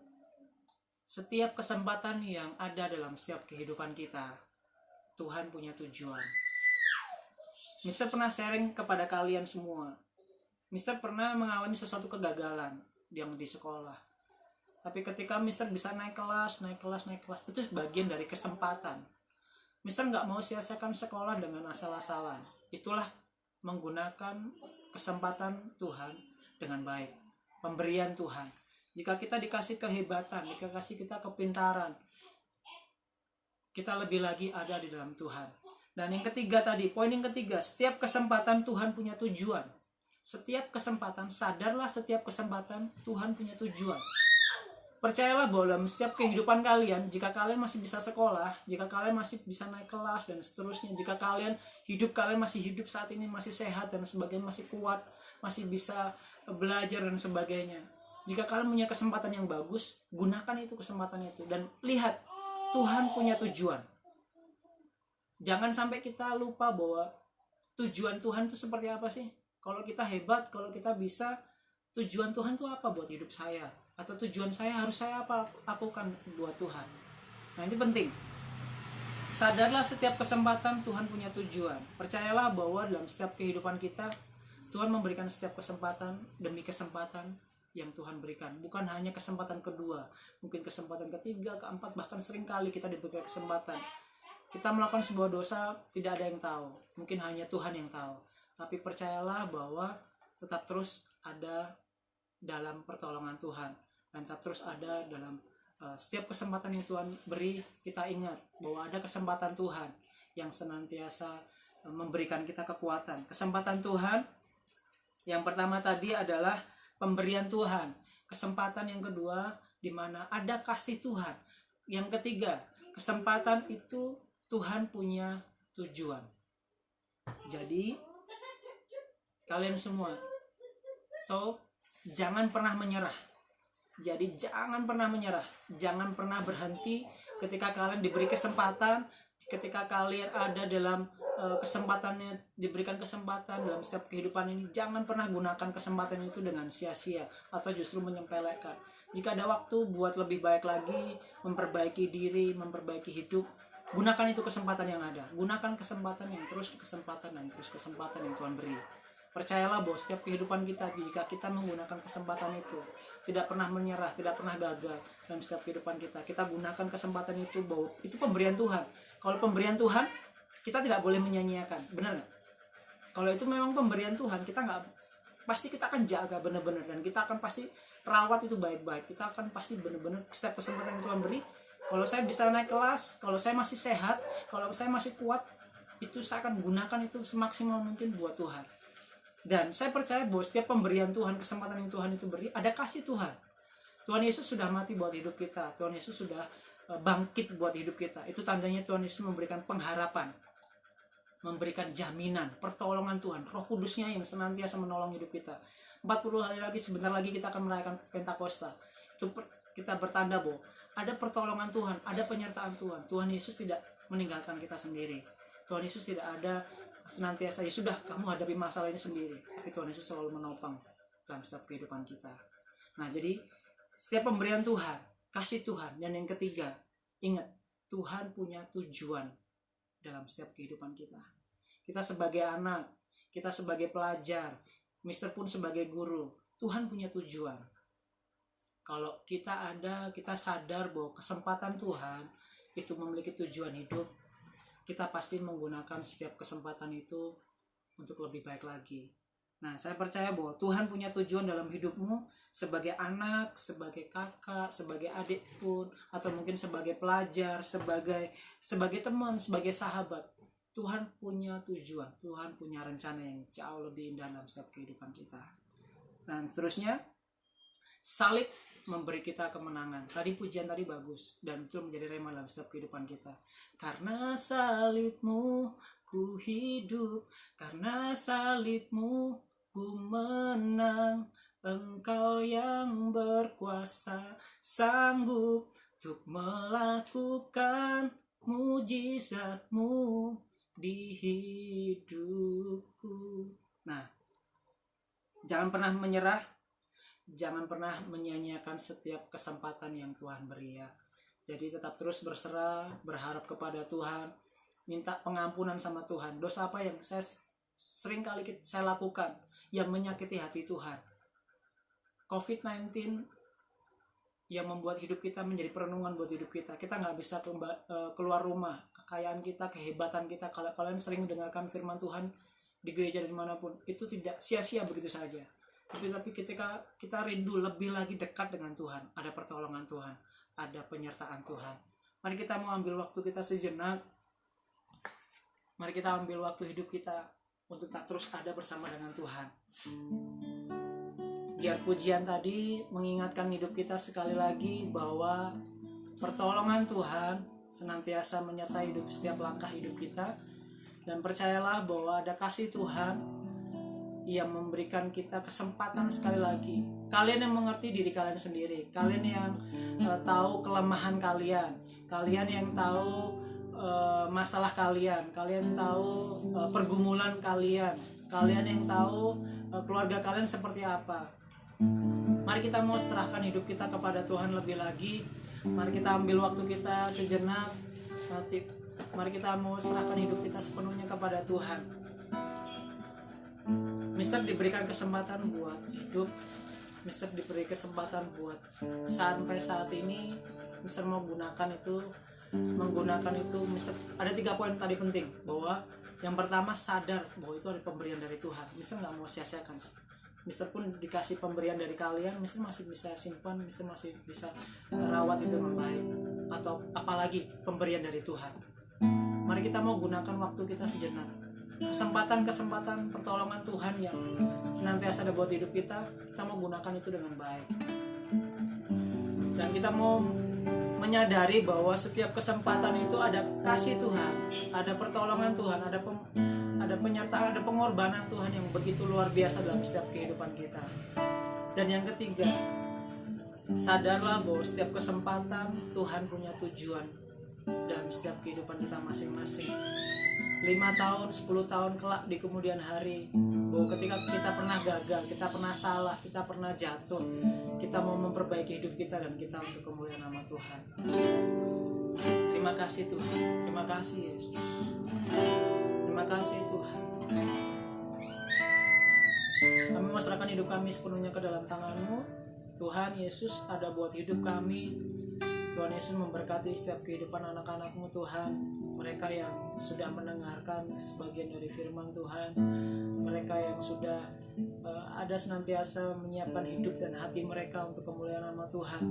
setiap kesempatan yang ada dalam setiap kehidupan kita, Tuhan punya tujuan. Mister pernah sharing kepada kalian semua. Mister pernah mengalami sesuatu kegagalan yang di sekolah. Tapi ketika Mister bisa naik kelas, itu bagian dari kesempatan. Mister nggak mau sia-siakan sekolah dengan asal-asalan. Itulah menggunakan kesempatan Tuhan dengan baik. Pemberian Tuhan. Jika kita dikasih kehebatan, jika kasih kita kepintaran, kita lebih lagi ada di dalam Tuhan. Dan yang ketiga tadi, poin yang ketiga, setiap kesempatan Tuhan punya tujuan. Setiap kesempatan, sadarlah setiap kesempatan Tuhan punya tujuan. Percayalah bahwa dalam setiap kehidupan kalian, jika kalian masih bisa sekolah, jika kalian masih bisa naik kelas dan seterusnya, jika kalian masih hidup saat ini, masih sehat dan sebagainya, masih kuat, masih bisa belajar dan sebagainya. Jika kalian punya kesempatan yang bagus, gunakan itu kesempatan itu. Dan lihat, Tuhan punya tujuan. Jangan sampai kita lupa bahwa tujuan Tuhan itu seperti apa sih. Kalau kita hebat, kalau kita bisa, tujuan Tuhan itu apa buat hidup saya, atau tujuan saya harus saya apa lakukan buat Tuhan. Nah, ini penting. Sadarlah setiap kesempatan Tuhan punya tujuan. Percayalah bahwa dalam setiap kehidupan kita, Tuhan memberikan setiap kesempatan demi kesempatan yang Tuhan berikan. Bukan hanya kesempatan kedua, mungkin kesempatan ketiga, keempat, bahkan seringkali kita diberikan kesempatan. Kita melakukan sebuah dosa, tidak ada yang tahu. Mungkin hanya Tuhan yang tahu. Tapi percayalah bahwa tetap terus ada dalam pertolongan Tuhan. Dan tetap terus ada dalam setiap kesempatan yang Tuhan beri. Kita ingat bahwa ada kesempatan Tuhan yang senantiasa memberikan kita kekuatan. Kesempatan Tuhan yang pertama tadi adalah pemberian Tuhan. Kesempatan yang kedua di mana ada kasih Tuhan. Yang ketiga, kesempatan itu Tuhan punya tujuan. Jadi kalian semua, jangan pernah menyerah. Jadi jangan pernah menyerah, jangan pernah berhenti ketika kalian diberi kesempatan, ketika kalian ada dalam kesempatannya, diberikan kesempatan dalam setiap kehidupan ini. Jangan pernah gunakan kesempatan itu dengan sia-sia atau justru menyepelekan. Jika ada waktu buat lebih baik lagi, memperbaiki diri, memperbaiki hidup, gunakan itu kesempatan yang ada. Gunakan kesempatan yang terus kesempatan yang Tuhan beri. Percayalah bahwa setiap kehidupan kita, jika kita menggunakan kesempatan itu, tidak pernah menyerah, tidak pernah gagal dalam setiap kehidupan kita. Kita gunakan kesempatan itu, bahwa itu pemberian Tuhan. Kalau pemberian Tuhan, kita tidak boleh menyanyiakan. Benar nggak? Kalau itu memang pemberian Tuhan, pasti kita akan jaga benar-benar, dan kita akan pasti rawat itu baik-baik. Kita akan pasti benar-benar setiap kesempatan yang Tuhan beri. Kalau saya bisa naik kelas, kalau saya masih sehat, kalau saya masih kuat, itu saya akan gunakan itu semaksimal mungkin buat Tuhan. Dan saya percaya bahwa setiap pemberian Tuhan, kesempatan yang Tuhan itu beri, ada kasih Tuhan. Tuhan Yesus sudah mati buat hidup kita. Tuhan Yesus sudah bangkit buat hidup kita. Itu tandanya Tuhan Yesus memberikan pengharapan, memberikan jaminan, pertolongan Tuhan, Roh Kudusnya yang senantiasa menolong hidup kita. 40 hari lagi, sebentar lagi kita akan merayakan Pentakosta. Itu kita bertanda bahwa ada pertolongan Tuhan, ada penyertaan Tuhan. Tuhan Yesus tidak meninggalkan kita sendiri. Tuhan Yesus tidak ada senantiasa, ya sudah kamu hadapi masalah ini sendiri. Tapi Tuhan Yesus selalu menopang dalam setiap kehidupan kita. Nah, jadi setiap pemberian Tuhan, kasih Tuhan. Dan yang ketiga, ingat, Tuhan punya tujuan dalam setiap kehidupan kita. Kita sebagai anak, kita sebagai pelajar, Mister pun sebagai guru, Tuhan punya tujuan. Kalau kita sadar bahwa kesempatan Tuhan itu memiliki tujuan hidup, kita pasti menggunakan setiap kesempatan itu untuk lebih baik lagi. Nah, saya percaya bahwa Tuhan punya tujuan dalam hidupmu sebagai anak, sebagai kakak, sebagai adik pun, atau mungkin sebagai pelajar, sebagai teman, sebagai sahabat. Tuhan punya tujuan, Tuhan punya rencana yang jauh lebih indah dalam setiap kehidupan kita. Dan seterusnya, salib memberi kita kemenangan. Tadi pujian tadi bagus, dan itu menjadi rema dalam setiap kehidupan kita. Karena salibmu ku hidup, karena salibmu ku menang. Engkau yang berkuasa, sanggup untuk melakukan mujizatmu di hidupku. Nah, jangan pernah menyerah. Jangan pernah menyanyiakan setiap kesempatan yang Tuhan beri ya. Jadi tetap terus berserah, berharap kepada Tuhan, minta pengampunan sama Tuhan. Dosa apa yang sering kali saya lakukan yang menyakiti hati Tuhan? COVID-19 yang membuat hidup kita menjadi perenungan buat hidup kita. Kita nggak bisa keluar rumah, kekayaan kita, kehebatan kita. Kalau kalian sering mendengarkan firman Tuhan di gereja dan dimanapun, itu tidak sia-sia begitu saja. Tapi ketika kita rindu lebih lagi dekat dengan Tuhan, ada pertolongan Tuhan, ada penyertaan Tuhan. Mari kita mau ambil waktu kita sejenak. Mari kita ambil waktu hidup kita untuk tak terus ada bersama dengan Tuhan. Biar pujian tadi mengingatkan hidup kita sekali lagi bahwa pertolongan Tuhan senantiasa menyertai hidup setiap langkah hidup kita. Dan percayalah bahwa ada kasih Tuhan yang memberikan kita kesempatan sekali lagi. Kalian yang mengerti diri kalian sendiri, kalian yang tahu kelemahan kalian, kalian yang tahu masalah kalian tahu pergumulan kalian yang tahu keluarga kalian seperti apa. Mari kita mau serahkan hidup kita kepada Tuhan lebih lagi. Mari kita ambil waktu kita sejenak. Mari kita mau serahkan hidup kita sepenuhnya kepada Tuhan. Mister diberikan kesempatan buat hidup. Mister diberi kesempatan buat sampai saat ini. Mister mau menggunakan itu. Mister ada 3 poin tadi penting, bahwa yang pertama sadar bahwa itu ada pemberian dari Tuhan. Mister nggak mau sia-siakan. Mister pun dikasih pemberian dari kalian, Mister masih bisa simpan, Mister masih bisa rawat itu dengan baik. Atau apalagi pemberian dari Tuhan. Mari kita mau gunakan waktu kita sejenak. Kesempatan pertolongan Tuhan yang senantiasa ada buat hidup kita mau gunakan itu dengan baik. Dan kita mau menyadari bahwa setiap kesempatan itu ada kasih Tuhan, ada pertolongan Tuhan, ada penyertaan, ada pengorbanan Tuhan yang begitu luar biasa dalam setiap kehidupan kita. Dan yang ketiga, sadarlah bahwa setiap kesempatan Tuhan punya tujuan dalam setiap kehidupan kita masing-masing. 5 tahun, 10 tahun kelak di kemudian hari, bahwa ketika kita pernah gagal, kita pernah salah, kita pernah jatuh, kita mau memperbaiki hidup kita dan kita untuk kemuliaan nama Tuhan. Terima kasih Tuhan, terima kasih Yesus, terima kasih Tuhan. Kami mau serahkan hidup kami sepenuhnya ke dalam tangan-Mu. Tuhan Yesus ada buat hidup kami. Tuhan Yesus memberkati setiap kehidupan anak-anak-Mu Tuhan. Mereka yang sudah mendengarkan sebagian dari firman Tuhan, mereka yang sudah ada senantiasa menyiapkan hidup dan hati mereka untuk kemuliaan nama Tuhan.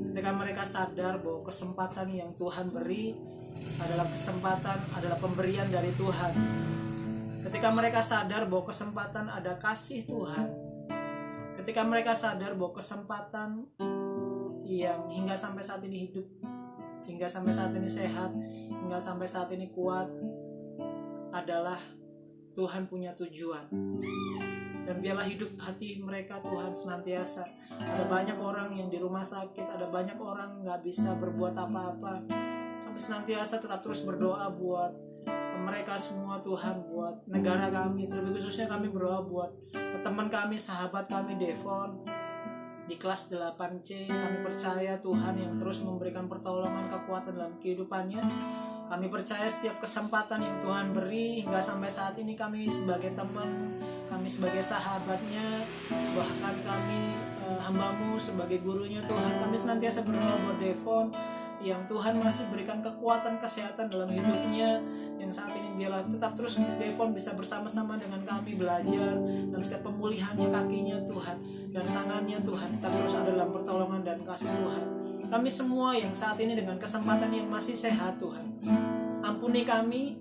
Ketika mereka sadar bahwa kesempatan yang Tuhan beri adalah pemberian dari Tuhan. Ketika mereka sadar bahwa kesempatan ada kasih Tuhan. Ketika mereka sadar bahwa kesempatan yang hingga sampai saat ini hidup, hingga sampai saat ini sehat, hingga sampai saat ini kuat adalah Tuhan punya tujuan. Dan biarlah hidup hati mereka Tuhan senantiasa. Ada banyak orang yang di rumah sakit, ada banyak orang gak bisa berbuat apa-apa. Kami senantiasa tetap terus berdoa buat mereka semua Tuhan, buat negara kami, terlebih khususnya kami berdoa buat teman kami, sahabat kami Devon di kelas 8C. Kami percaya Tuhan yang terus memberikan pertolongan, kekuatan dalam kehidupannya. Kami percaya setiap kesempatan yang Tuhan beri hingga sampai saat ini, kami sebagai teman, kami sebagai sahabatnya, bahkan kami hamba-Mu sebagai gurunya Tuhan, kami senantiasa berdoa buat Devon yang Tuhan masih berikan kekuatan, kesehatan dalam hidupnya, yang saat ini biarlah tetap terus Devon bisa bersama-sama dengan kami belajar dalam setiap pemulihannya kakinya Tuhan, dan tangannya Tuhan tetap terus ada dalam pertolongan dan kasih Tuhan. Kami semua yang saat ini dengan kesempatan yang masih sehat Tuhan, ampuni kami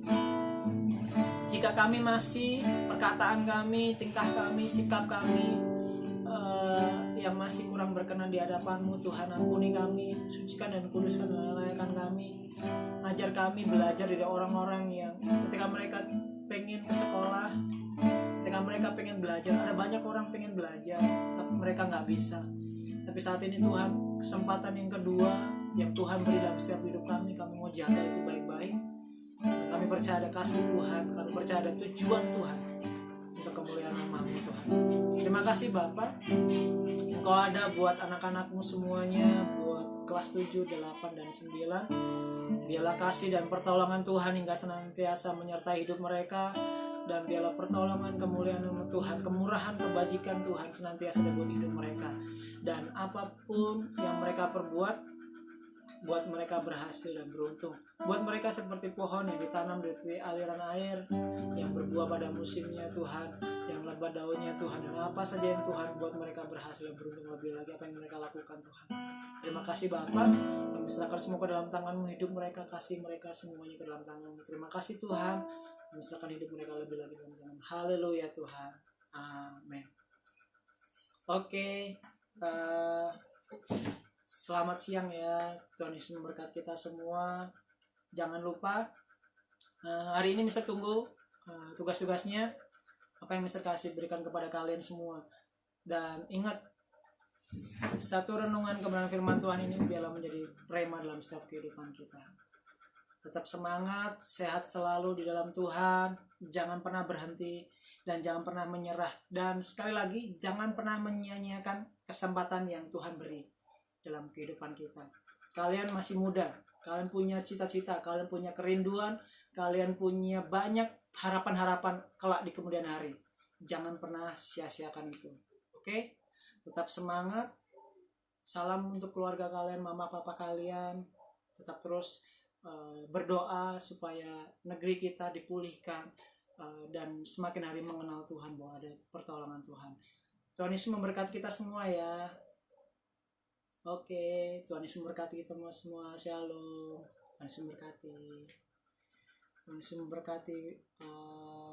jika kami masih, perkataan kami, tingkah kami, sikap kami yang masih kurang berkenan di hadapan-Mu Tuhan. Ampuni kami, sucikan dan kuduskan dan layakkan kami. Ajar kami belajar dari orang-orang yang ketika mereka pengen ke sekolah, ketika mereka pengen belajar, ada banyak orang pengen belajar tapi mereka gak bisa. Tapi saat ini Tuhan, kesempatan yang kedua yang Tuhan beri dalam setiap hidup kami mau jaga itu baik-baik. Dan kami percaya ada kasih Tuhan, kami percaya ada tujuan Tuhan untuk kemuliaan nama-Mu Tuhan. Terima kasih Bapak, Engkau ada buat anak-anak-Mu semuanya, buat kelas 7, 8, dan 9. Biarlah kasih dan pertolongan Tuhan hingga senantiasa menyertai hidup mereka. Dan biarlah pertolongan, kemuliaan Tuhan, kemurahan, kebajikan Tuhan senantiasa ada buat hidup mereka. Dan apapun yang mereka perbuat, buat mereka berhasil dan beruntung. Buat mereka seperti pohon yang ditanam di tepi aliran air, yang berbuah pada musimnya Tuhan, yang lebat daunnya Tuhan, dan apa saja yang Tuhan buat mereka berhasil dan beruntung lebih lagi apa yang mereka lakukan Tuhan. Terima kasih Bapa, kami serahkan semua ke dalam tangan-Mu, hidup mereka, kasih mereka semuanya ke dalam tangan-Mu. Terima kasih Tuhan, kami serahkan hidup mereka lebih lagi dalam tangan. Haleluya Tuhan, amin. Oke, selamat siang ya, Tuhan Yesus memberkati kita semua. Jangan lupa hari ini Mister tunggu tugas-tugasnya, apa yang Mister kasih berikan kepada kalian semua. Dan ingat, satu renungan kebenaran firman Tuhan ini biarlah menjadi rema dalam setiap kehidupan kita. Tetap semangat, sehat selalu di dalam Tuhan, jangan pernah berhenti dan jangan pernah menyerah. Dan sekali lagi, jangan pernah menyia-nyiakan kesempatan yang Tuhan beri dalam kehidupan kita. Kalian masih muda, kalian punya cita-cita, kalian punya kerinduan, kalian punya banyak harapan-harapan kelak di kemudian hari. Jangan pernah sia-siakan itu. Oke? Tetap semangat. Salam untuk keluarga kalian, mama papa kalian. Tetap terus berdoa supaya negeri kita dipulihkan dan semakin hari mengenal Tuhan, bahwa ada pertolongan Tuhan. Tuhan Yesus memberkati kita semua ya. Oke, Tuhan Yesus memberkati kita semua. Shalom. Tuhan Yesus memberkati. Tuhan Yesus memberkati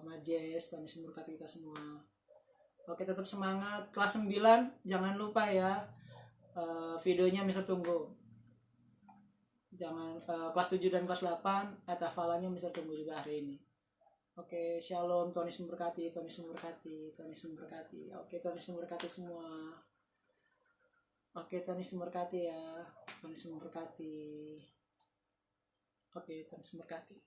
Majes. Tuhan Yesus memberkati kita semua. Oke, tetap semangat. Kelas 9 jangan lupa ya, videonya Mister tunggu. Jangan kelas 7 dan kelas 8 hafalannya Mister tunggu juga hari ini. Oke, shalom. Tuhan Yesus memberkati. Tuhan Yesus memberkati. Tuhan Yesus memberkati. Oke, Tuhan Yesus memberkati semua. Oke, Tuhan Yesus memberkati ya. Tuhan Yesus memberkati. Oke, Tuhan Yesus memberkati.